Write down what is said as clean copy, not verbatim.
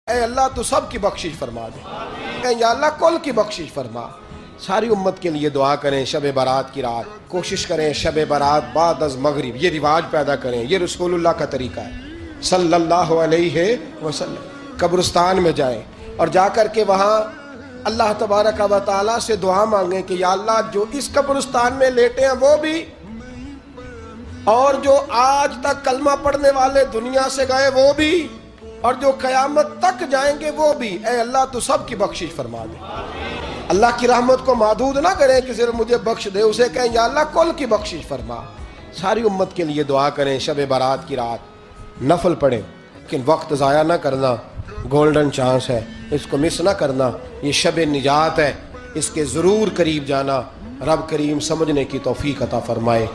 اے اللہ تو سب کی بخشش فرما دے، اے یا اللہ کل کی بخشش فرما۔ ساری امت کے لیے دعا کریں شب برات کی رات، کوشش کریں شب برات بعد از مغرب، یہ رواج پیدا کریں، یہ رسول اللہ کا طریقہ ہے صلی اللہ علیہ وسلم۔ قبرستان میں جائیں اور جا کر کے وہاں اللہ تبارک و تعالیٰ سے دعا مانگیں کہ یا اللہ جو اس قبرستان میں لیٹے ہیں وہ بھی، اور جو آج تک کلمہ پڑھنے والے دنیا سے گئے وہ بھی، اور جو قیامت تک جائیں گے وہ بھی، اے اللہ تو سب کی بخشش فرما دے۔ اللہ کی رحمت کو محدود نہ کریں کہ صرف مجھے بخش دے، اسے کہیں یا اللہ کل کی بخشش فرما۔ ساری امت کے لیے دعا کریں شب برات کی رات، نفل پڑھیں، لیکن وقت ضائع نہ کرنا، گولڈن چانس ہے، اس کو مس نہ کرنا، یہ شب نجات ہے، اس کے ضرور قریب جانا۔ رب کریم سمجھنے کی توفیق عطا فرمائے۔